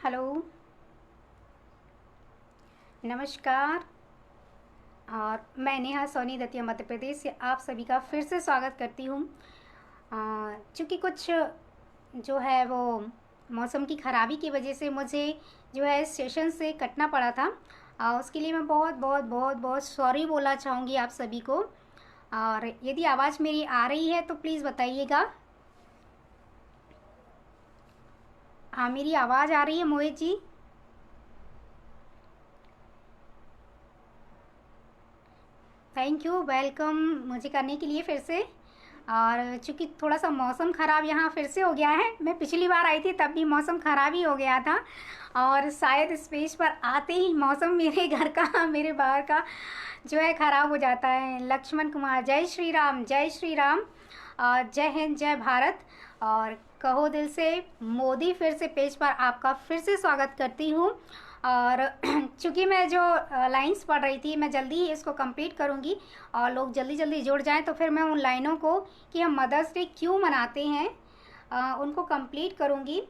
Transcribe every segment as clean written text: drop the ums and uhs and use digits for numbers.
Hello, नमस्कार। और मैं नेहा सोनी दतिया मध्य प्रदेश से आप सभी का फिर से स्वागत करती हूँ। चूँकि कुछ जो है वो मौसम की ख़राबी की वजह से मुझे जो है सेशन से कटना पड़ा था। उसके लिए मैं बहुत बहुत बहुत बहुत सॉरी बोलना चाहूँगी आप सभी को। और यदि आवाज़ मेरी आ रही है तो प्लीज़ बताइएगा। मेरी आवाज़ आ रही है Mohit ji? Thank you, welcome मुझे करने के लिए फिर से। और चूँकि थोड़ा सा मौसम ख़राब यहाँ फिर से हो गया है, मैं पिछली बार आई थी तब भी मौसम ख़राब ही हो गया था। और शायद इस पेज पर आते ही मौसम मेरे घर का मेरे बाहर का जो है ख़राब हो जाता है। लक्ष्मण कुमार, जय श्री राम, जय श्री राम। और जय हिंद, जय भारत। और कहो दिल से मोदी फिर से पेज पर आपका फिर से स्वागत करती हूँ। और चूँकि मैं जो लाइंस पढ़ रही थी, मैं जल्दी ही इसको कंप्लीट करूँगी और लोग जल्दी जल्दी जुड़ जाएं, तो फिर मैं उन लाइनों को कि हम मदर्स डे क्यों मनाते हैं उनको कंप्लीट करूँगी।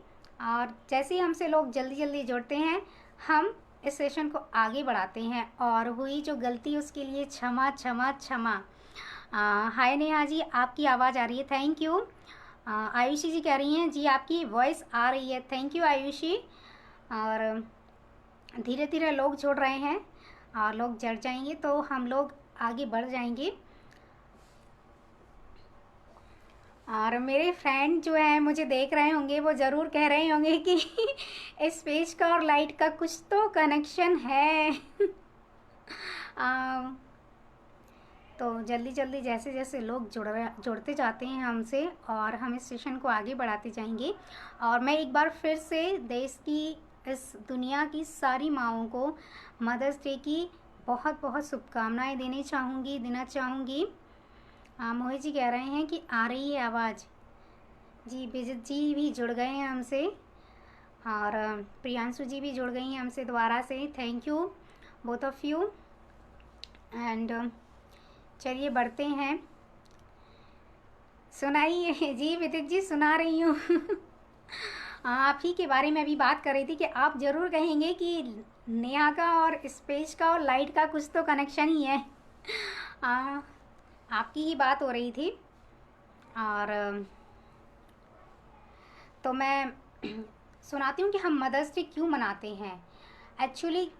और जैसे ही हमसे लोग जल्दी जल्दी जुड़ते हैं, हम इस सेशन को आगे बढ़ाते हैं। और हुई जो गलती उसके लिए क्षमा क्षमा क्षमा। हाय नेहा जी, आपकी आवाज़ आ रही है, थैंक यू। आयुषी जी कह रही हैं जी आपकी वॉइस आ रही है, थैंक यू आयुषी। और धीरे धीरे लोग जुड़ रहे हैं और लोग जुड़ जाएंगे तो हम लोग आगे बढ़ जाएंगे। और मेरे फ्रेंड जो है मुझे देख रहे होंगे, वो ज़रूर कह रहे होंगे कि इस पेज का और लाइट का कुछ तो कनेक्शन है। आ, तो जल्दी जल्दी जैसे जैसे लोग जुड़ते जाते हैं हमसे, और हम इस सेशन को आगे बढ़ाते जाएंगे। और मैं एक बार फिर से देश की, इस दुनिया की सारी माँओं को मदर्स डे की बहुत बहुत शुभकामनाएं देना चाहूँगी। मोहित जी कह रहे हैं कि आ रही है आवाज़। जी, विजित जी भी जुड़ गए हैं हमसे, और प्रियांशु जी भी जुड़ गई हैं हमसे दोबारा से, thank you both of you. And चलिए बढ़ते हैं। सुनाइए जी विदित जी, सुना रही हूँ। आप ही के बारे में अभी बात कर रही थी कि आप ज़रूर कहेंगे कि नेहा का और स्पेस का और लाइट का कुछ तो कनेक्शन ही है। आपकी ही बात हो रही थी। और तो मैं सुनाती हूँ कि हम मदर्स डे क्यों मनाते हैं। एक्चुअली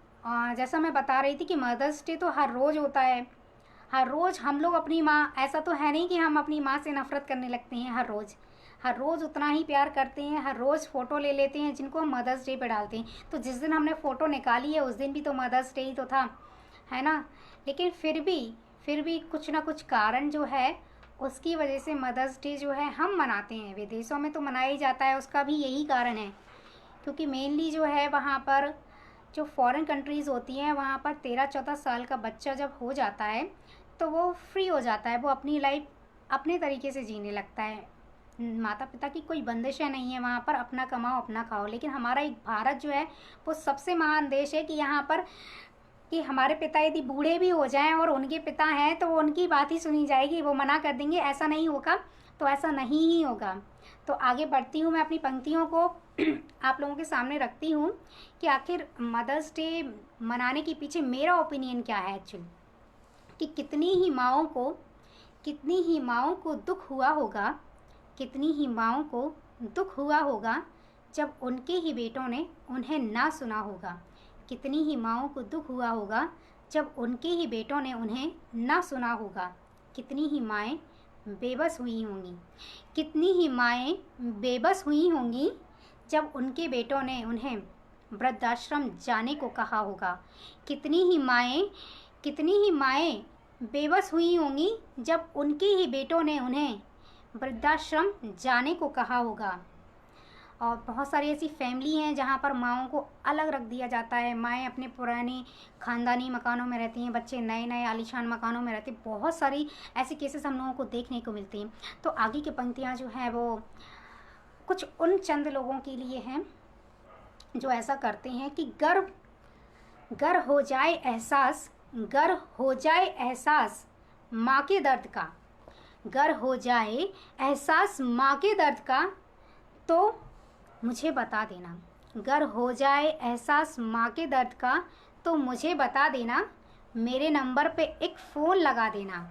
जैसा मैं बता रही थी कि मदर्स डे तो हर रोज़ होता है। हर रोज़ हम लोग अपनी माँ, ऐसा तो है नहीं कि हम अपनी माँ से नफ़रत करने लगते हैं। हर रोज़ उतना ही प्यार करते हैं। हर रोज़ फ़ोटो ले लेते हैं जिनको हम मदर्स डे पे डालते हैं। तो जिस दिन हमने फ़ोटो निकाली है उस दिन भी तो मदर्स डे ही तो था, है ना। लेकिन फिर भी कुछ ना कुछ कारण जो है उसकी वजह से मदर्स डे जो है हम मनाते हैं। विदेशों में तो मनाया ही जाता है, उसका भी यही कारण है। क्योंकि मेनली जो है वहाँ पर जो फॉरेन कंट्रीज़ होती हैं, वहाँ पर 13-14 साल का बच्चा जब हो जाता है तो वो फ्री हो जाता है, वो अपनी लाइफ अपने तरीके से जीने लगता है। माता पिता की कोई बंदिशें नहीं है वहाँ पर, अपना कमाओ अपना खाओ। लेकिन हमारा एक भारत जो है वो सबसे महान देश है कि यहाँ पर कि हमारे पिता यदि बूढ़े भी हो जाएं और उनके पिता हैं तो उनकी बात ही सुनी जाएगी, वो मना कर देंगे ऐसा नहीं होगा, तो ऐसा नहीं ही होगा। तो आगे बढ़ती हूँ, मैं अपनी पंक्तियों को आप लोगों के सामने रखती हूँ कि आखिर मदर्स डे मनाने के पीछे मेरा ओपिनियन क्या है एक्चुअली। कि कितनी ही माँओं को दुख हुआ होगा, कितनी ही माँओं को दुख हुआ होगा जब उनके ही बेटों ने उन्हें ना सुना होगा। कितनी ही माँओं को दुख हुआ होगा जब उनके ही बेटों ने उन्हें ना सुना होगा। कितनी ही माएँ बेबस हुई होंगी, कितनी ही माएँ बेबस हुई होंगी जब उनके बेटों ने उन्हें वृद्धाश्रम जाने को कहा होगा। कितनी ही माएँ बेबस हुई होंगी जब उनके ही बेटों ने उन्हें वृद्धाश्रम जाने को कहा होगा। और बहुत सारी ऐसी फैमिली हैं जहाँ पर माँओं को अलग रख दिया जाता है। माएँ अपने पुराने ख़ानदानी मकानों में रहती हैं, बच्चे नए नए आलीशान मकानों में रहते हैं। बहुत सारी ऐसे केसेस हम लोगों को देखने को मिलती हैं। तो आगे की पंक्तियाँ जो हैं वो कुछ उन चंद लोगों के लिए हैं जो ऐसा करते हैं कि गर हो जाए एहसास, गर हो जाए एहसास माँ के दर्द का, गर हो जाए एहसास माँ के दर्द का, तो मुझे बता देना, गर हो जाए एहसास माँ के दर्द का तो मुझे बता देना, मेरे नंबर पे एक फ़ोन लगा देना,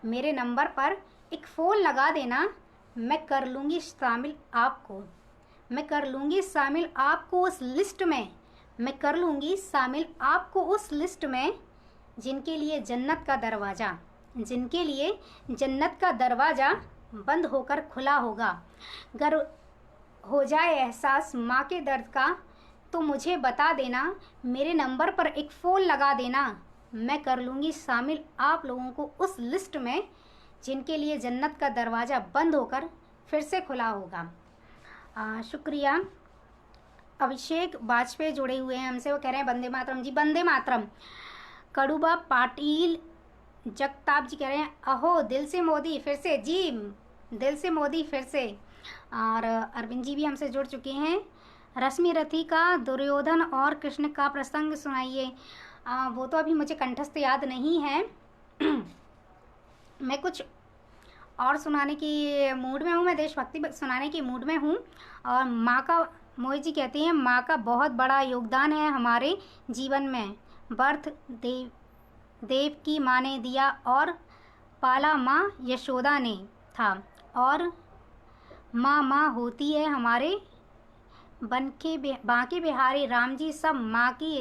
मेरे नंबर पर एक फ़ोन लगा देना। मैं कर लूँगी शामिल आपको, मैं कर लूँगी शामिल आपको उस लिस्ट में, मैं कर लूँगी शामिल आपको उस लिस्ट में, जिनके लिए जन्नत का दरवाज़ा, जिनके लिए जन्नत का दरवाज़ा बंद होकर खुला होगा। गर हो जाए एहसास माँ के दर्द का तो मुझे बता देना, मेरे नंबर पर एक फ़ोन लगा देना। मैं कर लूँगी शामिल आप लोगों को उस लिस्ट में, जिनके लिए जन्नत का दरवाज़ा बंद होकर फिर से खुला होगा। शुक्रिया। अभिषेक वाजपेयी जुड़े हुए हैं हमसे, वो कह रहे हैं वंदे मातरम। जी वंदे मातरम। कड़ूबा पाटिल जगताप जी कह रहे हैं अहो दिल से मोदी फिर से। जी दिल से मोदी फिर से। और अरविंद जी भी हमसे जुड़ चुके हैं। रश्मि रथी का दुर्योधन और कृष्ण का प्रसंग सुनाइए। वो तो अभी मुझे कंठस्थ याद नहीं है। मैं कुछ और सुनाने की मूड में हूँ, मैं देशभक्ति सुनाने की मूड में हूँ। और माँ का, मोहित जी कहती हैं माँ का बहुत बड़ा योगदान है हमारे जीवन में। बर्थ देव की माँ ने दिया और पाला माँ यशोदा ने था, और माँ माँ होती है हमारे बांके बिहारी राम जी सब माँ की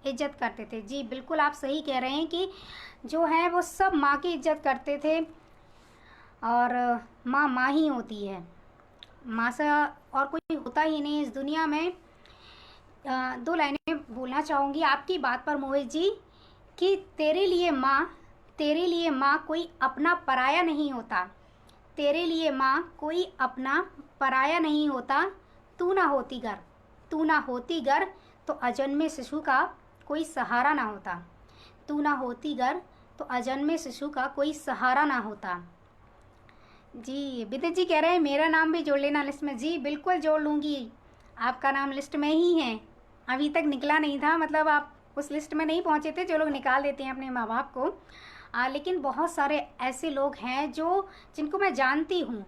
इज्जत करते थे। जी बिल्कुल आप सही कह रहे हैं कि जो है वो सब माँ की इज्जत करते थे, और माँ माँ ही होती है, माँ से और कोई होता ही नहीं इस दुनिया में। दो लाइनें बोलना चाहूँगी आपकी बात पर मोहित जी, कि तेरे लिए माँ कोई अपना पराया नहीं होता, तेरे लिए माँ कोई अपना पराया नहीं होता। तू ना होती गर तो अजन्मे शिशु का कोई सहारा ना होता, तू ना होती गर तो अजन्मे शिशु का कोई सहारा ना होता। जी विदित जी कह रहे हैं मेरा नाम भी जोड़ लेना लिस्ट में। जी बिल्कुल जोड़ लूँगी, आपका नाम लिस्ट में ही है, अभी तक निकला नहीं था, मतलब आप उस लिस्ट में नहीं पहुँचे थे जो लोग निकाल देते हैं अपने माँ बाप को। लेकिन बहुत सारे ऐसे लोग हैं जिनको मैं जानती हूँ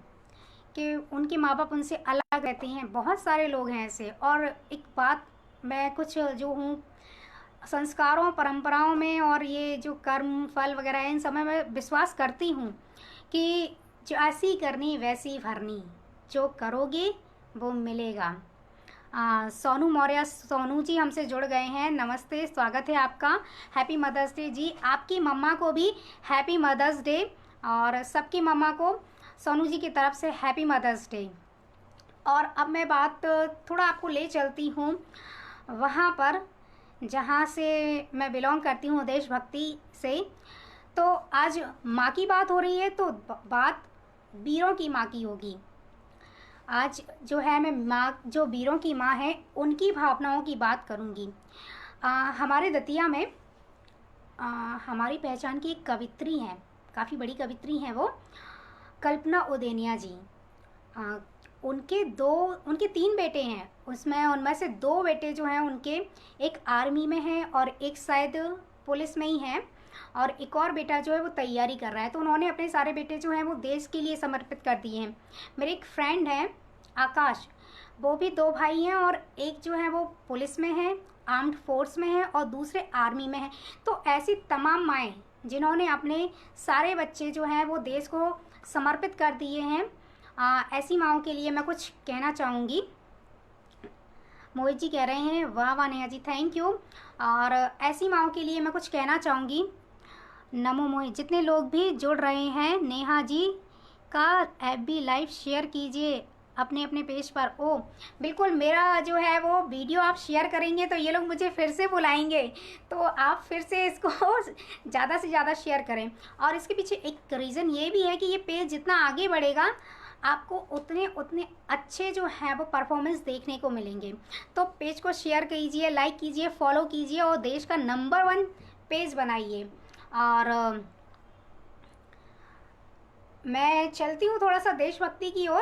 कि उनके माँ बाप उनसे अलग रहते हैं, बहुत सारे लोग हैं ऐसे। और एक बात, मैं कुछ जो हूँ संस्कारों परंपराओं में और ये जो कर्म फल वगैरह है इन सब में मैं विश्वास करती हूँ कि जो ऐसी करनी वैसी भरनी, जो करोगे वो मिलेगा। सोनू मौर्य, सोनू जी हमसे जुड़ गए हैं, नमस्ते, स्वागत है आपका। हैप्पी मदर्स डे जी, आपकी मम्मा को भी हैप्पी मदर्स डे, और सबकी मम्मा को सोनू जी की तरफ से हैप्पी मदर्स डे। और अब मैं बात थोड़ा आपको ले चलती हूँ वहाँ पर जहाँ से मैं बिलोंग करती हूँ, देशभक्ति से। तो आज माँ की बात हो रही है तो बात वीरों की माँ की होगी। आज जो है मैं माँ, जो वीरों की माँ है उनकी भावनाओं की बात करूँगी। हमारे दतिया में हमारी पहचान की एक कवित्री हैं, काफ़ी बड़ी कवित्री हैं वो, कल्पना उदेनिया जी। उनके 3 बेटे हैं, उनमें से 2 बेटे जो हैं उनके, एक आर्मी में हैं और एक शायद पुलिस में ही हैं, और एक और बेटा जो है वो तैयारी कर रहा है। तो उन्होंने अपने सारे बेटे जो हैं वो देश के लिए समर्पित कर दिए हैं। मेरे एक फ्रेंड हैं आकाश, वो भी 2 भाई हैं, और एक जो है वो पुलिस में है, आर्म्ड फोर्स में है, और दूसरे आर्मी में है। तो ऐसी तमाम माएँ जिन्होंने अपने सारे बच्चे जो हैं वो देश को समर्पित कर दिए हैं, ऐसी माँओं के लिए मैं कुछ कहना चाहूँगी। मोहित जी कह रहे हैं वाह वाह नेहा जी, थैंक यू। और ऐसी माँओं के लिए मैं कुछ कहना चाहूँगी। नमो मोहित, जितने लोग भी जुड़ रहे हैं, नेहा जी का FB लाइव शेयर कीजिए अपने अपने पेज पर। ओ बिल्कुल, मेरा जो है वो वीडियो आप शेयर करेंगे तो ये लोग मुझे फिर से बुलाएंगे, तो आप फिर से इसको ज़्यादा से ज़्यादा शेयर करें। और इसके पीछे एक रीज़न ये भी है कि ये पेज जितना आगे बढ़ेगा आपको उतने अच्छे जो है वो परफॉर्मेंस देखने को मिलेंगे। तो पेज को शेयर कीजिए, लाइक कीजिए, फॉलो कीजिए, और देश का नंबर 1 पेज बनाइए। और मैं चलती हूँ थोड़ा सा देशभक्ति की ओर।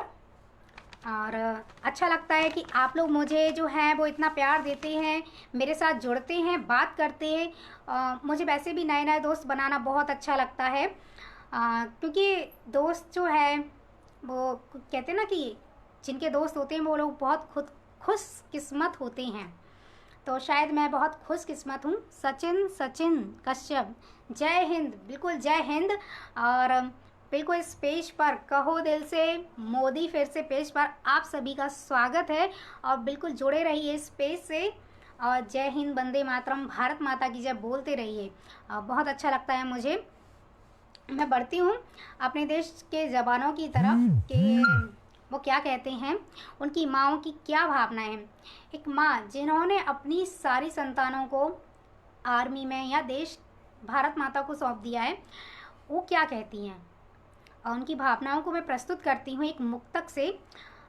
और अच्छा लगता है कि आप लोग मुझे जो है वो इतना प्यार देते हैं, मेरे साथ जुड़ते हैं, बात करते हैं। मुझे वैसे भी नए नए दोस्त बनाना बहुत अच्छा लगता है, क्योंकि दोस्त जो है वो कहते हैं ना कि जिनके दोस्त होते हैं वो लोग बहुत खुशकिस्मत होते हैं। तो शायद मैं बहुत खुशकिस्मत हूँ। सचिन कश्यप, जय हिंद, बिल्कुल जय हिंद। और बिल्कुल इस पेज पर कहो दिल से मोदी फिर से पेज पर आप सभी का स्वागत है और बिल्कुल जुड़े रहिए इस पेज से। और जय हिंद, वंदे मातरम, भारत माता की जय बोलते रहिए। बहुत अच्छा लगता है मुझे। मैं बढ़ती हूँ अपने देश के जवानों की तरफ कि वो क्या कहते हैं, उनकी माँओं की क्या भावनाएं हैं। एक माँ जिन्होंने अपनी सारी संतानों को आर्मी में या देश भारत माता को सौंप दिया है, वो क्या कहती हैं और उनकी भावनाओं को मैं प्रस्तुत करती हूँ एक मुक्तक से।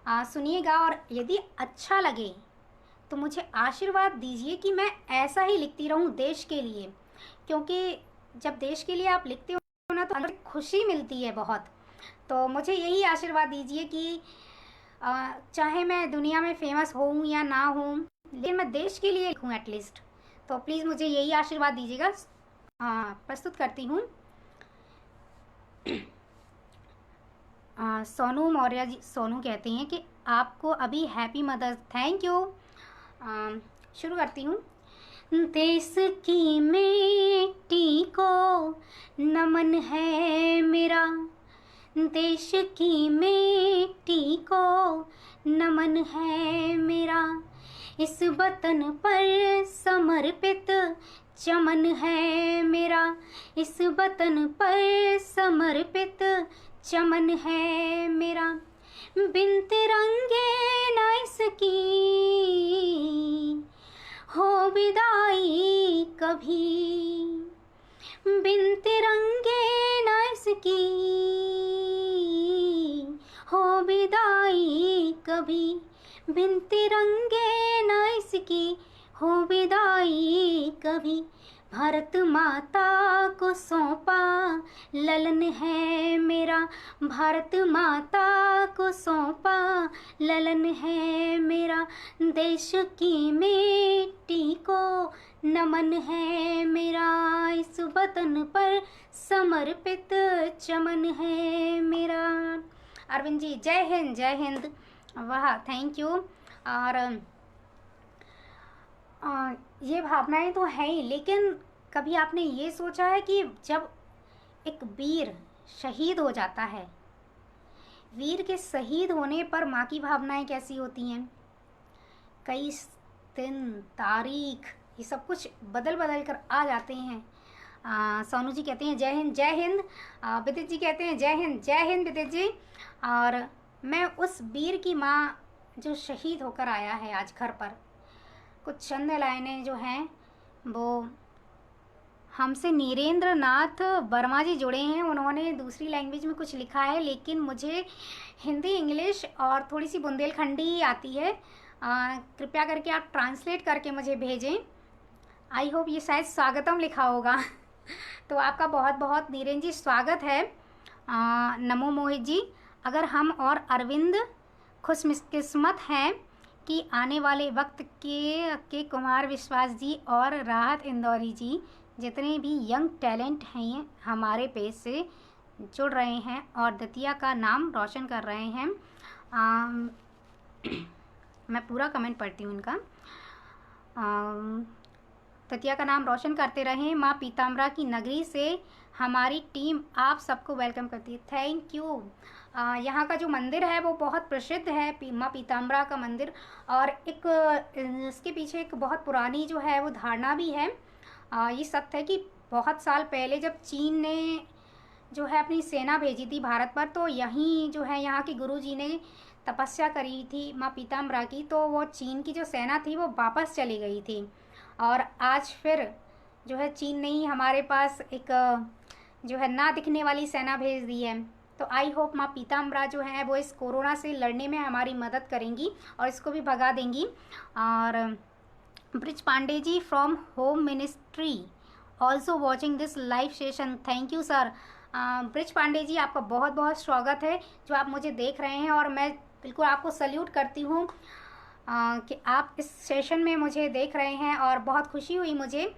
सुनिएगा और यदि अच्छा लगे तो मुझे आशीर्वाद दीजिए कि मैं ऐसा ही लिखती रहूँ देश के लिए, क्योंकि जब देश के लिए आप लिखते हो ना तो अंदर खुशी मिलती है बहुत। तो मुझे यही आशीर्वाद दीजिए कि चाहे मैं दुनिया में फेमस हूँ या ना हूँ, लेकिन मैं देश के लिए लिखूँ एटलीस्ट। तो प्लीज़ मुझे यही आशीर्वाद दीजिएगा। प्रस्तुत करती हूँ। सोनू मौर्य जी, सोनू कहते हैं कि आपको अभी हैप्पी मदर्स। Thank you. शुरू करती हूँ। देश की मिट्टी को नमन है मेरा, देश की मिट्टी को नमन है मेरा, इस वतन पर समर्पित चमन है मेरा, इस वतन पर समर्पित चमन है मेरा। बिन तिरंगे न इसकी हो विदाई कभी, बिन तिरंगे न इसकी हो विदाई कभी, बिन तिरंगे न इसकी हो विदाई कभी। भारत माता को सौंपा ललन है मेरा, भारत माता को सौंपा ललन है मेरा, देश की मिट्टी को नमन है मेरा, इस वतन पर समर्पित चमन है मेरा। अरविंद जी जय हिंद, जय हिंद। वाह, थैंक यू। और ये भावनाएं तो हैं ही, लेकिन कभी आपने ये सोचा है कि जब एक वीर शहीद हो जाता है, वीर के शहीद होने पर माँ की भावनाएं कैसी होती हैं। कई दिन, तारीख, ये सब कुछ बदल बदल कर आ जाते हैं। सोनू जी कहते हैं जय हिंद, जय हिंद। विदित जी कहते हैं जय हिंद, जय हिंद विदित जी। और मैं उस वीर की माँ जो शहीद होकर आया है आज घर पर, कुछ चंद लाइनें जो हैं वो हमसे नीरेंद्र नाथ वर्मा जी जुड़े हैं। उन्होंने दूसरी लैंग्वेज में कुछ लिखा है, लेकिन मुझे हिंदी, इंग्लिश और थोड़ी सी बुंदेलखंडी आती है। कृपया करके आप ट्रांसलेट करके मुझे भेजें। आई होप ये शायद स्वागतम लिखा होगा। तो आपका बहुत बहुत नीरेंद्र जी स्वागत है। नमो मोहित जी। अगर हम और अरविंद खुशकिस्मत हैं कि आने वाले वक्त के कुमार विश्वास जी और राहत इंदौरी जी जितने भी यंग टैलेंट हैं हमारे पेज से जुड़ रहे हैं और दतिया का नाम रोशन कर रहे हैं। मैं पूरा कमेंट पढ़ती हूँ उनका। दतिया का नाम रोशन करते रहें। माँ पीताम्बरा की नगरी से हमारी टीम आप सबको वेलकम करती है। Thank you. यहाँ का जो मंदिर है वो बहुत प्रसिद्ध है, माँ पीताम्बरा का मंदिर। और एक इसके पीछे एक बहुत पुरानी जो है वो धारणा भी है। ये सत्य है कि बहुत साल पहले जब चीन ने जो है अपनी सेना भेजी थी भारत पर, तो यहीं जो है यहाँ के गुरु जी ने तपस्या करी थी माँ पीताम्बरा की, तो वो चीन की जो सेना थी वो वापस चली गई थी। और आज फिर जो है चीन ने ही हमारे पास एक जो है ना दिखने वाली सेना भेज दी है। तो आई होप माँ पीताम्बरा जो है वो इस कोरोना से लड़ने में हमारी मदद करेंगी और इसको भी भगा देंगी। और Brij Pandey ji from home ministry also watching this live session. Thank you sir. Brij Pandey ji आपका बहुत बहुत स्वागत है जो आप मुझे देख रहे हैं, और मैं बिल्कुल आपको सल्यूट करती हूँ कि आप इस सेशन में मुझे देख रहे हैं और बहुत खुशी हुई मुझे।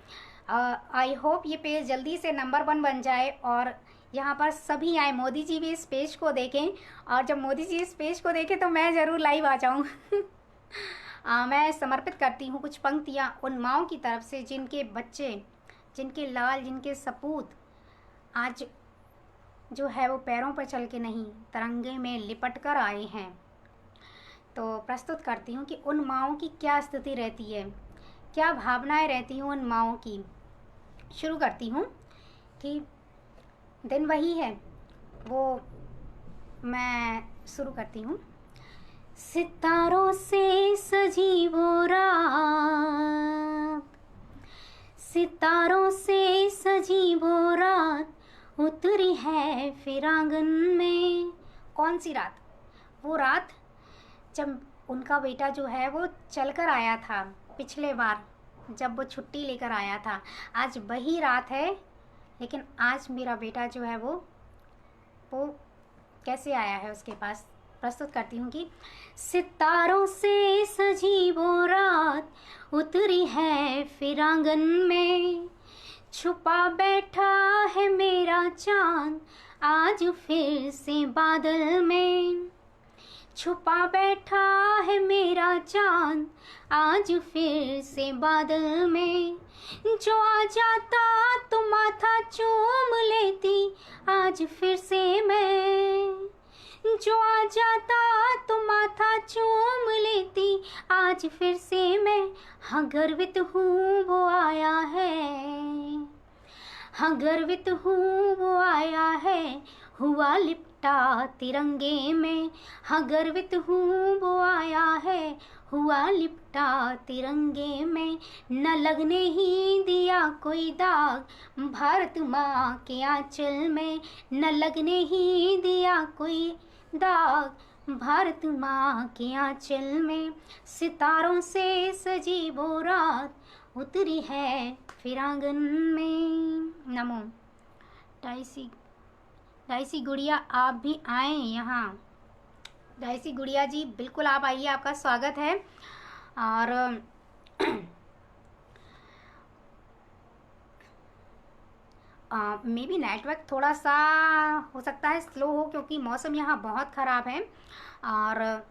आई होप ये पेज जल्दी से नंबर 1 बन जाए और यहाँ पर सभी आए, मोदी जी भी इस पेज को देखें, और जब मोदी जी इस पेज को देखें तो मैं ज़रूर लाइव आ जाऊँ। मैं समर्पित करती हूँ कुछ पंक्तियाँ उन माँओं की तरफ से जिनके बच्चे, जिनके लाल, जिनके सपूत आज जो है वो पैरों पर चल के नहीं, तिरंगे में लिपट कर आए हैं। तो प्रस्तुत करती हूँ कि उन माँओं की क्या स्थिति रहती है, क्या भावनाएं रहती हैं उन माँओं की। शुरू करती हूँ कि दिन वही है, वो मैं शुरू करती हूँ। सितारों से सजी वो रात, सितारों से सजी वो रात, उतरी है फिर आंगन में। कौन सी रात? वो रात जब उनका बेटा जो है वो चल कर आया था पिछले बार, जब वो छुट्टी लेकर आया था। आज वही रात है, लेकिन आज मेरा बेटा जो है वो कैसे आया है उसके पास। प्रस्तुत करती हूँ कि सितारों से सजी वो रात, उतरी है फिर आंगन में, छुपा बैठा है मेरा चांद आज फिर से बादल में, छुपा बैठा है मेरा चांद आज फिर से बादल में। जो आ जाता तो माथा चूम लेती आज फिर से मैं, जो आ जाता तो माथा चूम लेती आज फिर से मैं। हाँ गर्वित हूँ वो आया है, हाँ गर्वित हूँ वो आया है, हुआ लिपटा तिरंगे में। हाँ गर्वित हूँ वो आया है, हुआ लिपटा तिरंगे में। न लगने ही दिया कोई दाग भारत माँ के आंचल में, न लगने ही दिया कोई दाग भारत माँ के आंचल में। सितारों से सजी वो रात, उतरी है फिर आंगन में। नमो। डाइसी गुड़िया आप भी आए यहाँ। डाइसी गुड़िया जी बिल्कुल आप आइए, आपका स्वागत है। और मे बी नेटवर्क थोड़ा सा हो सकता है स्लो हो, क्योंकि मौसम यहाँ बहुत ख़राब है। और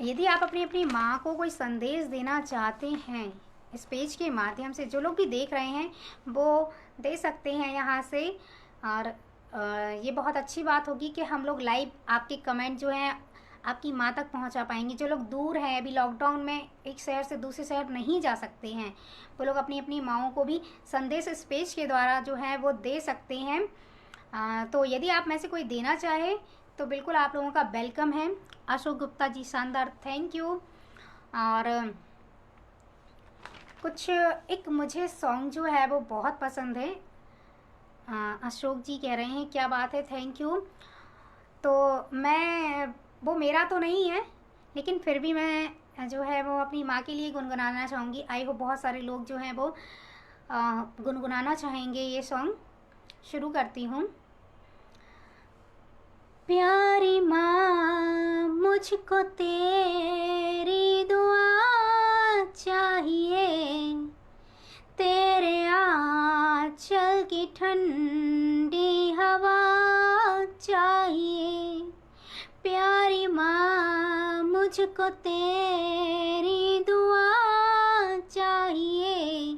यदि आप अपनी अपनी माँ को कोई संदेश देना चाहते हैं इस पेज के माध्यम से, जो लोग भी देख रहे हैं वो दे सकते हैं यहाँ से। और ये बहुत अच्छी बात होगी कि हम लोग लाइव आपके कमेंट जो हैं आपकी माँ तक पहुँचा पाएंगे। जो लोग दूर हैं, अभी लॉकडाउन में एक शहर से दूसरे शहर नहीं जा सकते हैं, वो लोग अपनी अपनी माँओं को भी संदेश इस पेज के द्वारा जो है वो दे सकते हैं। तो यदि आप में से कोई देना चाहे तो बिल्कुल आप लोगों का वेलकम है। अशोक गुप्ता जी शानदार, थैंक यू। और कुछ एक मुझे सॉन्ग जो है वो बहुत पसंद है। अशोक जी कह रहे हैं क्या बात है, थैंक यू। तो मैं, वो मेरा तो नहीं है, लेकिन फिर भी मैं जो है वो अपनी माँ के लिए गुनगुनाना चाहूँगी। आई होप बहुत सारे लोग जो हैं वो गुनगुनाना चाहेंगे ये सॉन्ग। शुरू करती हूँ। प्यारी माँ मुझको तेरी दुआ चाहिए, तेरे आंचल की ठंडी हवा चाहिए। प्यारी माँ मुझको तेरी दुआ चाहिए,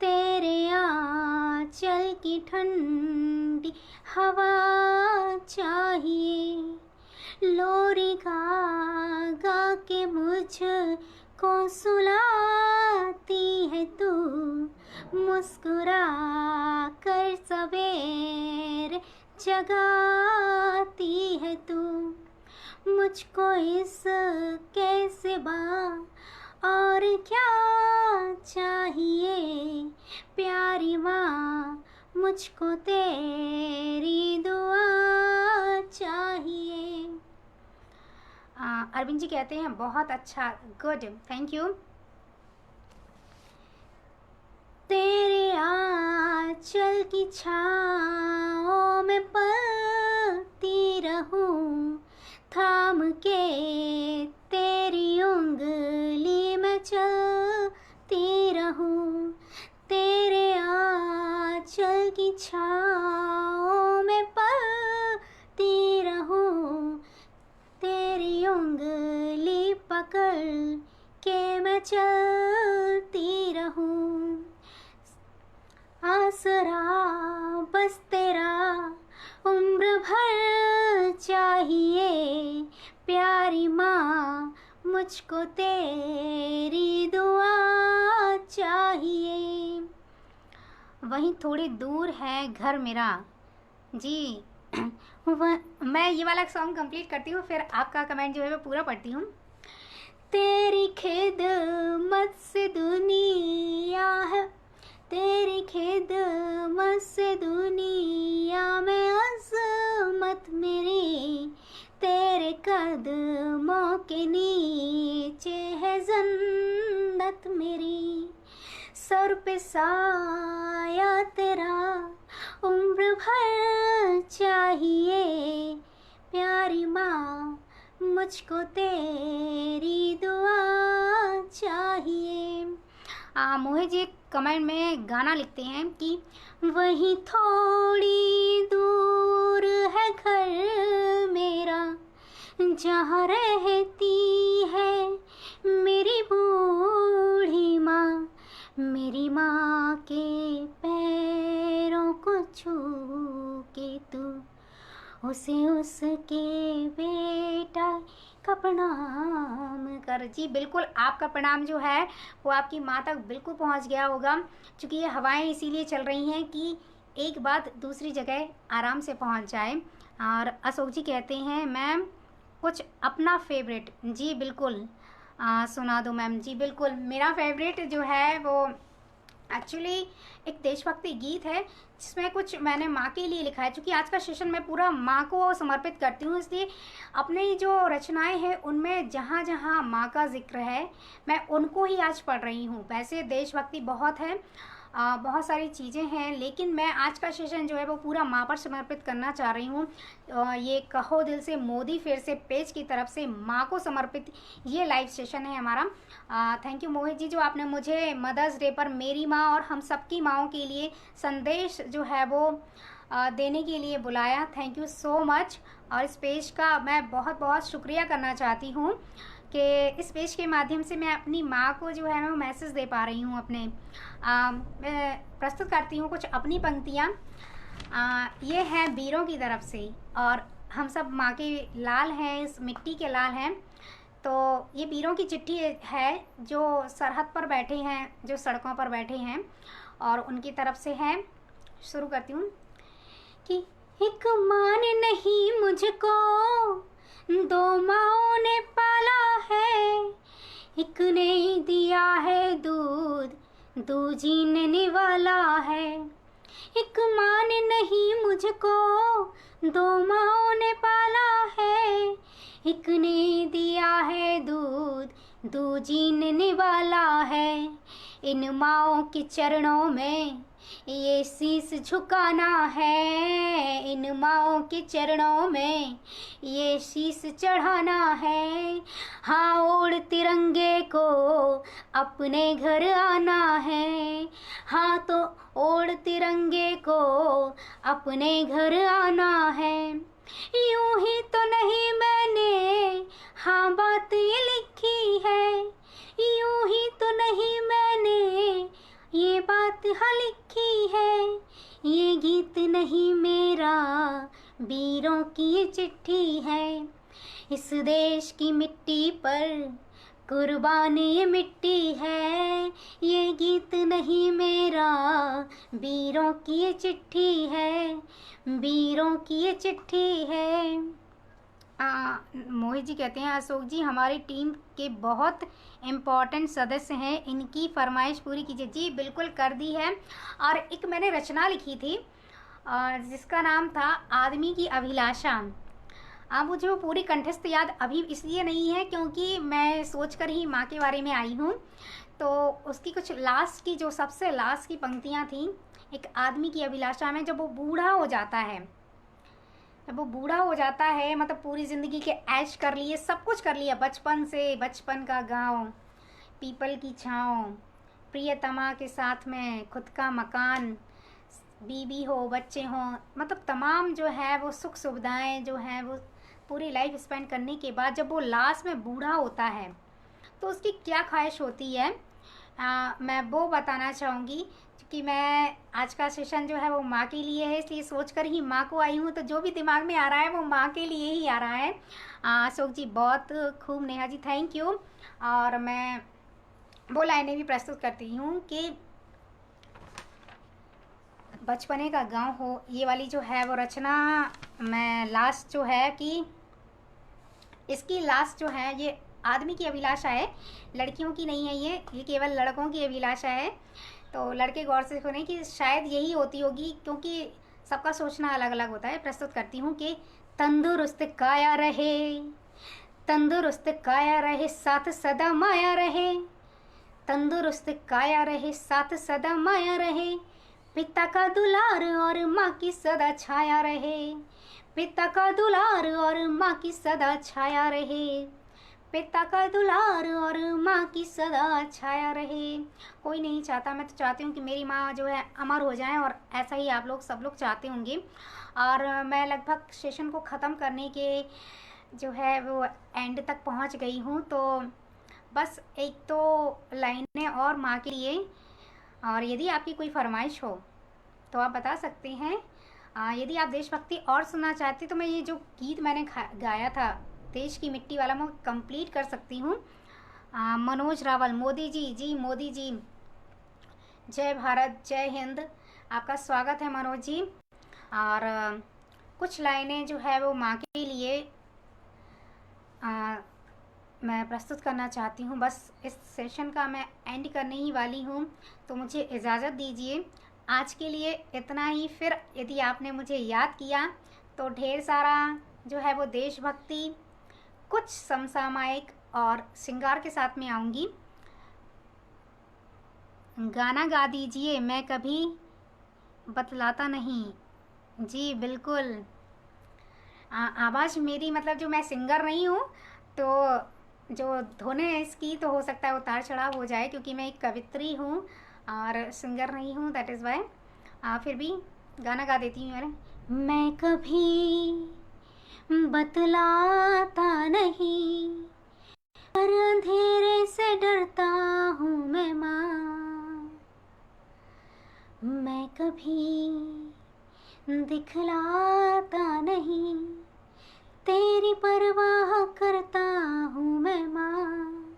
तेरे आंचल की ठंडी हवा चाहिए। लोरी गा गा के मुझको सुलाती है तू, मुस्कुरा कर सवेर जगाती है तू। मुझको इस कैसे बा और क्या चाहिए, प्यारी माँ मुझको तेरी दुआ चाहिए। अरविंद जी कहते हैं बहुत अच्छा, गुड, थैंक यू। तेरे आंचल की छाँव में पलती रहूं, थाम के तेरी उंगली में चलती रहूं। तेरे आंचल की छाँव में पलती रहूं, तेरी उंगली कर के मैं चलती रहूं। आसरा बस तेरा उम्र भर चाहिए, प्यारी माँ मुझको तेरी दुआ चाहिए। वहीं थोड़ी दूर है घर मेरा जी। मैं ये वाला सॉन्ग कंप्लीट करती हूँ, फिर आपका कमेंट जो है मैं पूरा पढ़ती हूँ। तेरी खिदमत से दुनिया है, तेरी खिदमत से दुनिया में अज़मत मेरी, तेरे कदमों के नीचे है जन्नत मेरी। सर पे साया तेरा उम्र भर चाहिए, प्यारी माँ मुझको तेरी दुआ चाहिए। मोहित जी कमेंट में गाना लिखते हैं कि वहीं थोड़ी दूर है घर मेरा, जहाँ रहती है मेरी बूढ़ी माँ, मेरी माँ के पैरों को छू के तू उसे उसके बेटा का प्रणाम कर। जी बिल्कुल, आपका प्रणाम जो है वो आपकी माँ तक बिल्कुल पहुँच गया होगा, क्योंकि ये हवाएं इसीलिए चल रही हैं कि एक बात दूसरी जगह आराम से पहुँच जाए। और अशोक जी कहते हैं मैम कुछ अपना फेवरेट। जी बिल्कुल सुना दो मैम। जी बिल्कुल, मेरा फेवरेट जो है वो एक्चुअली एक देशभक्ति गीत है, जिसमें कुछ मैंने माँ के लिए लिखा है। क्योंकि आज का सेशन मैं पूरा माँ को समर्पित करती हूँ, इसलिए अपनी जो रचनाएं हैं उनमें जहाँ जहाँ माँ का जिक्र है मैं उनको ही आज पढ़ रही हूँ। वैसे देशभक्ति बहुत है, बहुत सारी चीज़ें हैं, लेकिन मैं आज का सेशन जो है वो पूरा माँ पर समर्पित करना चाह रही हूँ। ये कहो दिल से मोदी फिर से पेज की तरफ से माँ को समर्पित ये लाइव सेशन है हमारा। थैंक यू मोहित जी, जो आपने मुझे मदर्स डे पर मेरी माँ और हम सबकी माँओं के लिए संदेश जो है वो देने के लिए बुलाया। Thank you so much. और इस पेज का मैं बहुत बहुत शुक्रिया करना चाहती हूँ कि इस पेज के माध्यम से मैं अपनी माँ को जो है मैं मैसेज दे पा रही हूँ अपने। मैं प्रस्तुत करती हूँ कुछ अपनी पंक्तियाँ। ये हैं वीरों की तरफ से, और हम सब माँ के लाल हैं, इस मिट्टी के लाल हैं। तो ये वीरों की चिट्ठी है जो सरहद पर बैठे हैं, जो सड़कों पर बैठे हैं, और उनकी तरफ से है। शुरू करती हूँ कि एक माँ ने नहीं मुझको दो माँओं ने पाला है, एक ने दिया है दूध दो जीने वाला है। एक माँ ने नहीं मुझको दो माँओं ने पाला है, एक ने दिया है दूध दो जीने वाला है। इन माँओं के चरणों में ये शीश झुकाना है, इन माँओं के चरणों में ये शीश चढ़ाना है। हाँ, ओढ़ तिरंगे को अपने घर आना है, हाँ तो ओढ़ तिरंगे को अपने घर आना है। यूं ही तो नहीं मैंने हाँ बात ये लिखी है, यूं ही तो नहीं मैंने ये बात हाँ लिखी है। ये गीत नहीं मेरा, वीरों की ये चिट्ठी है। इस देश की मिट्टी पर कुर्बान ये मिट्टी है। ये गीत नहीं मेरा, वीरों की ये चिट्ठी है, वीरों की ये चिट्ठी है। मोहित जी कहते हैं अशोक जी हमारी टीम के बहुत इम्पॉर्टेंट सदस्य हैं, इनकी फरमाइश पूरी कीजिए। जी बिल्कुल कर दी है। और एक मैंने रचना लिखी थी जिसका नाम था आदमी की अभिलाषा। मुझे वो पूरी कंठस्थ याद अभी इसलिए नहीं है क्योंकि मैं सोचकर ही माँ के बारे में आई हूँ। तो उसकी कुछ लास्ट की जो सबसे लास्ट की पंक्तियाँ थी एक आदमी की अभिलाषा में, जब वो बूढ़ा हो जाता है, जब वो बूढ़ा हो जाता है मतलब पूरी ज़िंदगी के ऐश कर लिए, सब कुछ कर लिया, बचपन से, बचपन का गाँव, पीपल की छाँव, प्रियतमा के साथ में खुद का मकान, बीवी हो, बच्चे हों, मतलब तमाम जो है वो सुख सुविधाएं जो हैं वो पूरी लाइफ स्पेंड करने के बाद जब वो लास्ट में बूढ़ा होता है तो उसकी क्या ख्वाहिश होती है, मैं वो बताना चाहूँगी। क्योंकि मैं आज का सेशन जो है वो माँ के लिए है, इसलिए सोच कर ही माँ को आई हूँ, तो जो भी दिमाग में आ रहा है वो माँ के लिए ही आ रहा है। अशोक जी बहुत खूब, नेहा जी थैंक यू। और मैं वो लाइनें भी प्रस्तुत करती हूँ कि बचपने का गांव हो, ये वाली जो है वो रचना मैं लास्ट जो है कि इसकी लास्ट जो है ये आदमी की अभिलाषा है, लड़कियों की नहीं है, ये केवल लड़कों की अभिलाषा है। तो लड़के गौर से सुने कि शायद यही होती होगी, क्योंकि सबका सोचना अलग अलग होता है। प्रस्तुत करती हूँ कि तंदुरुस्त काया रहे, तंदुरुस्त काया रहे, साथ सदा माया रहे, तंदुरुस्त काया रहे, साथ सदा माया रहे, पिता का दुलार और माँ की सदा छाया रहे, पिता का दुलार और माँ की सदा छाया रहे, पिता का दुलार और माँ की सदा छाया रहे। कोई नहीं चाहता, मैं तो चाहती हूँ कि मेरी माँ जो है अमर हो जाए, और ऐसा ही आप लोग सब लोग चाहते होंगे। और मैं लगभग सेशन को ख़त्म करने के जो है वो एंड तक पहुँच गई हूँ। तो बस एक तो लाइनें और माँ के लिए, और यदि आपकी कोई फरमाइश हो तो आप बता सकते हैं। यदि आप देशभक्ति और सुनना चाहते तो मैं ये जो गीत मैंने गाया था देश की मिट्टी वाला, मैं कंप्लीट कर सकती हूँ। मनोज रावल, मोदी जी, जी मोदी जी, जय भारत जय हिंद, आपका स्वागत है मनोज जी। और कुछ लाइनें जो है वो माँ के लिए मैं प्रस्तुत करना चाहती हूँ। बस इस सेशन का मैं एंड करने ही वाली हूँ, तो मुझे इजाज़त दीजिए। आज के लिए इतना ही। फिर यदि आपने मुझे याद किया तो ढेर सारा जो है वो देशभक्ति, कुछ समसामयिक और श्रृंगार के साथ में आऊँगी। गाना गा दीजिए, मैं कभी बतलाता नहीं। जी बिल्कुल। आवाज़ मेरी मतलब जो मैं सिंगर नहीं हूँ, तो जो धुन है इसकी तो हो सकता है उतार चढ़ाव हो जाए, क्योंकि मैं एक कवित्री हूँ और सिंगर नहीं हूँ, दैट इज़ वाई। फिर भी गाना गा देती हूँ। मैं कभी बतलाता नहीं, पर अंधेरे से डरता हूँ मैं माँ, मैं कभी दिखलाता नहीं, तेरी परवाह करता हूँ मैं माँ,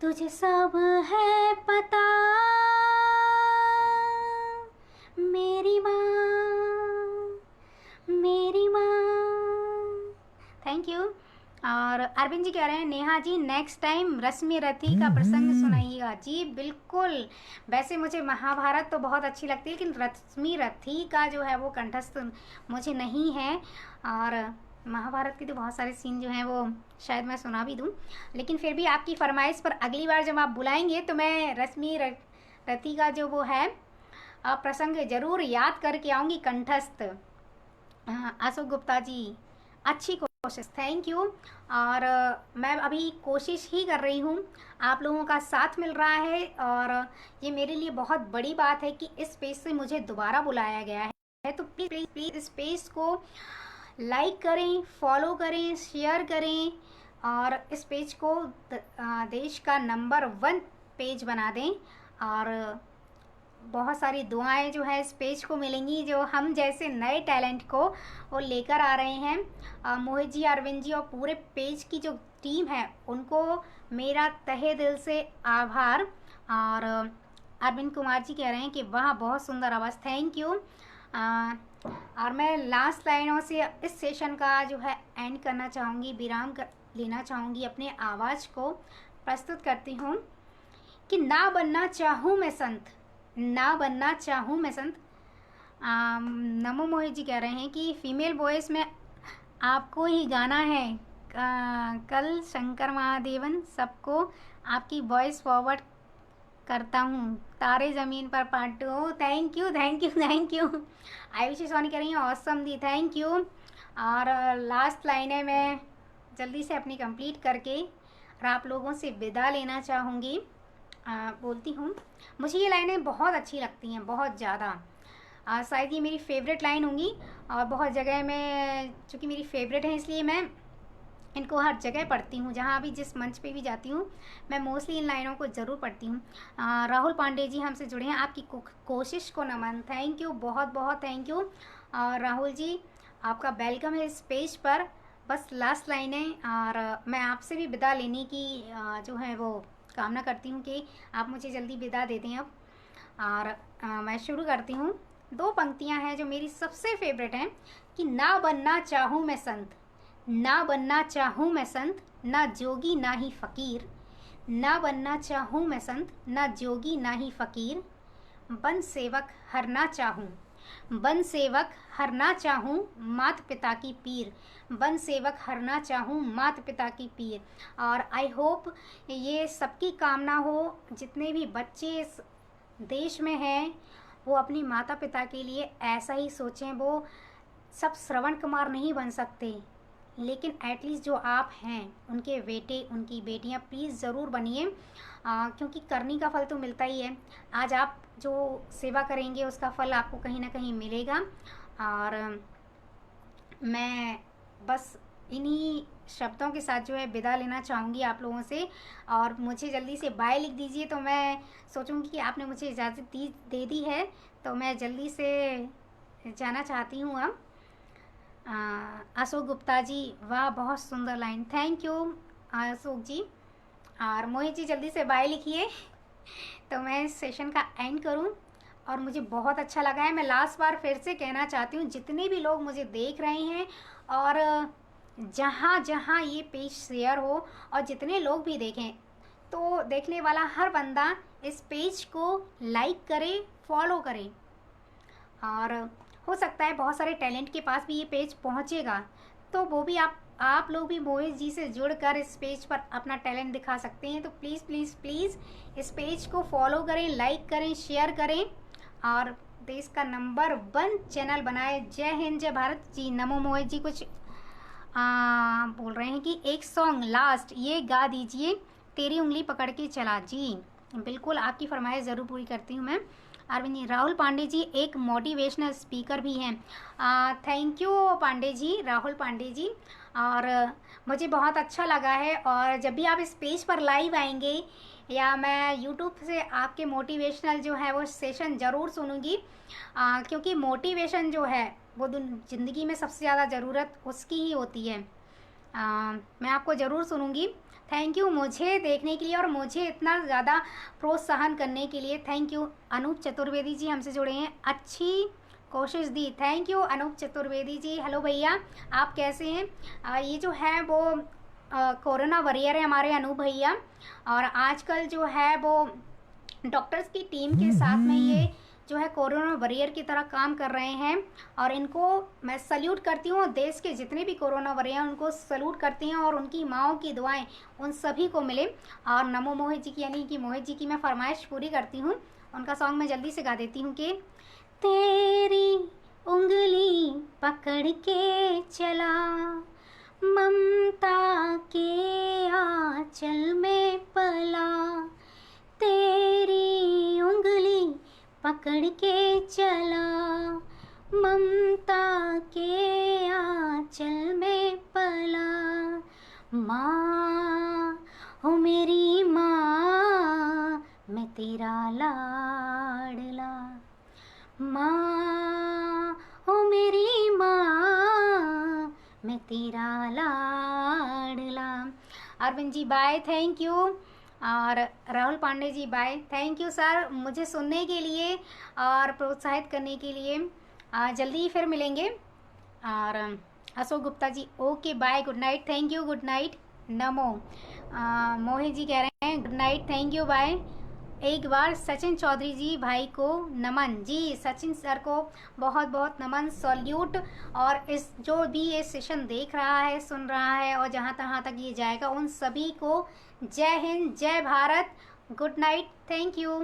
तुझे सब है पता मेरी माँ, मेरी माँ। Thank you. और अरविंद जी कह रहे हैं नेहा जी नेक्स्ट टाइम रश्मि रथी का प्रसंग सुनाइएगा। जी बिल्कुल। वैसे मुझे महाभारत तो बहुत अच्छी लगती है, लेकिन रश्मि रथी का जो है वो कंठस्थ मुझे नहीं है। और महाभारत के तो बहुत सारे सीन जो हैं वो शायद मैं सुना भी दूँ, लेकिन फिर भी आपकी फरमाइश पर अगली बार जब आप बुलाएंगे तो मैं रश्मि रथी का जो वो है प्रसंग ज़रूर याद करके आऊँगी कंठस्थ। अशोक गुप्ता जी अच्छी कोशिश, थैंक यू। और मैं अभी कोशिश ही कर रही हूँ, आप लोगों का साथ मिल रहा है, और ये मेरे लिए बहुत बड़ी बात है कि इस पेज से मुझे दोबारा बुलाया गया है। तो प्लीज़ प्लीज़ इस पेज को लाइक करें, फॉलो करें, शेयर करें, और इस पेज को देश का नंबर 1 पेज बना दें। और बहुत सारी दुआएं जो है इस पेज को मिलेंगी, जो हम जैसे नए टैलेंट को वो लेकर आ रहे हैं। मोहित जी, अरविंद जी और पूरे पेज की जो टीम है उनको मेरा तहे दिल से आभार। और अरविंद कुमार जी कह रहे हैं कि वाह बहुत सुंदर आवाज़, थैंक यू। और मैं लास्ट लाइनों से इस सेशन का जो है एंड करना चाहूँगी, विराम लेना चाहूँगी, अपने आवाज़ को प्रस्तुत करती हूँ कि ना बनना चाहूँ मैं संत, ना बनना चाहूँ मैं संत। नमो मोहित जी कह रहे हैं कि फीमेल वॉइस में आपको ही गाना है, कल शंकर महादेवन सबको आपकी वॉइस फॉरवर्ड करता हूँ, Taare Zameen Par part 2। Thank you thank you thank you. Ayushi Soni कह रही हैं ऑसम दी, थैंक यू। और लास्ट लाइनें मैं जल्दी से अपनी कंप्लीट करके और आप लोगों से विदा लेना चाहूँगी। बोलती हूँ, मुझे ये लाइनें बहुत अच्छी लगती हैं, बहुत ज़्यादा। शायद ये मेरी फेवरेट लाइन होंगी, और बहुत जगह में चूँकि मेरी फेवरेट है इसलिए मैं इनको हर जगह पढ़ती हूँ, जहाँ भी जिस मंच पे भी जाती हूँ मैं मोस्टली इन लाइनों को ज़रूर पढ़ती हूँ। राहुल पांडे जी हमसे जुड़े हैं, आपकी कोशिश को नमन। थैंक यू, बहुत बहुत थैंक यू। राहुल जी आपका वेलकम है इस पेज पर। बस लास्ट लाइन है और मैं आपसे भी विदा लेने की जो है वो कामना करती हूँ कि आप मुझे जल्दी विदा दे दें अब। और मैं शुरू करती हूँ। 2 पंक्तियाँ हैं जो मेरी सबसे फेवरेट हैं कि ना बनना चाहूँ मैं संत, ना बनना चाहूँ मैं संत, ना जोगी ना ही फ़कीर, ना बनना चाहूँ मैं संत, ना जोगी ना ही फ़कीर, बन सेवक हरना चाहूँ, बन सेवक हरना चाहूँ मात पिता की पीर, बन सेवक हरना चाहूँ मात पिता की पीर। और आई होप ये सबकी कामना हो, जितने भी बच्चे इस देश में हैं वो अपनी माता पिता के लिए ऐसा ही सोचें। वो सब श्रवण कुमार नहीं बन सकते, लेकिन एटलीस्ट जो आप हैं उनके बेटे उनकी बेटियां प्लीज़ ज़रूर बनिए, क्योंकि करनी का फल तो मिलता ही है। आज आप जो सेवा करेंगे उसका फल आपको कहीं ना कहीं मिलेगा। और मैं बस इन्हीं शब्दों के साथ जो है विदा लेना चाहूँगी आप लोगों से। और मुझे जल्दी से बाय लिख दीजिए, तो मैं सोचूंगी कि आपने मुझे इजाज़त दे दी है, तो मैं जल्दी से जाना चाहती हूँ अब। अशोक गुप्ता जी, वाह बहुत सुंदर लाइन, थैंक यू अशोक जी। और मोहित जी जल्दी से बाय लिखिए तो मैं इस सेशन का एंड करूं। और मुझे बहुत अच्छा लगा है, मैं लास्ट बार फिर से कहना चाहती हूँ, जितने भी लोग मुझे देख रहे हैं और जहाँ जहाँ ये पेज शेयर हो और जितने लोग भी देखें, तो देखने वाला हर बंदा इस पेज को लाइक करे, फॉलो करे। और हो सकता है बहुत सारे टैलेंट के पास भी ये पेज पहुंचेगा, तो वो भी आप लोग भी मोहित जी से जुड़कर इस पेज पर अपना टैलेंट दिखा सकते हैं। तो प्लीज़ प्लीज़ प्लीज़ इस पेज को फॉलो करें, लाइक करें, शेयर करें और देश का नंबर 1 चैनल बनाए। जय हिंद, जय भारत जी। नमो मोहित जी कुछ बोल रहे हैं कि एक सॉन्ग लास्ट ये गा दीजिए, तेरी उंगली पकड़ के चला। जी बिल्कुल, आपकी फरमाइश ज़रूर पूरी करती हूँ मैं। अरविंद जी, राहुल पांडे जी एक मोटिवेशनल स्पीकर भी हैं। Thank you Pandey ji, Rahul Pandey ji. और मुझे बहुत अच्छा लगा है, और जब भी आप इस पेज पर लाइव आएंगे या मैं यूट्यूब से आपके मोटिवेशनल जो है वो सेशन ज़रूर सुनूंगी, क्योंकि मोटिवेशन जो है वो ज़िंदगी में सबसे ज़्यादा ज़रूरत उसकी ही होती है। मैं आपको ज़रूर सुनूंगी। थैंक यू मुझे देखने के लिए और मुझे इतना ज़्यादा प्रोत्साहन करने के लिए। Thank you. अनूप चतुर्वेदी जी हमसे जुड़े हैं, अच्छी कोशिश दी। Thank you Anoop Chaturvedi ji. Hello भैया, आप कैसे हैं? ये जो है वो कोरोना वॉरियर है हमारे अनूप भैया, और आजकल जो है वो डॉक्टर्स की टीम के साथ में ये जो है कोरोना वॉरियर की तरह काम कर रहे हैं। और इनको मैं सल्यूट करती हूँ, देश के जितने भी कोरोना वॉरियर हैं उनको सल्यूट करती हैं, और उनकी माँओं की दुआएं उन सभी को मिले। और नमो मोहित जी की, यानी कि मोहित जी की मैं फरमाइश पूरी करती हूँ। उनका सॉन्ग मैं जल्दी से गा देती हूँ कि तेरी उंगली पकड़ के चला, ममता के आंचल में पला, तेरी उंगली पकड़ के चला, ममता के आंचल में पला। माँ हो मेरी माँ, मैं तेरा लाडला, माँ हो मेरी माँ, मैं तेरा लाडला। Arvind ji bye, thank you. और Rahul Pandey ji bye, thank you sir मुझे सुनने के लिए और प्रोत्साहित करने के लिए। जल्दी ही फिर मिलेंगे। और Ashok Gupta ji okay bye, good night, thank you, good night, नमो। मोहित जी कह रहे हैं good night, thank you, bye. एक बार सचिन चौधरी जी भाई को नमन। जी सचिन सर को बहुत बहुत नमन, सॉल्यूट। और इस जो भी ये सेशन देख रहा है, सुन रहा है, और जहाँ तहाँ तक ये जाएगा, उन सभी को जय हिंद, जय Bharat, good night, thank you.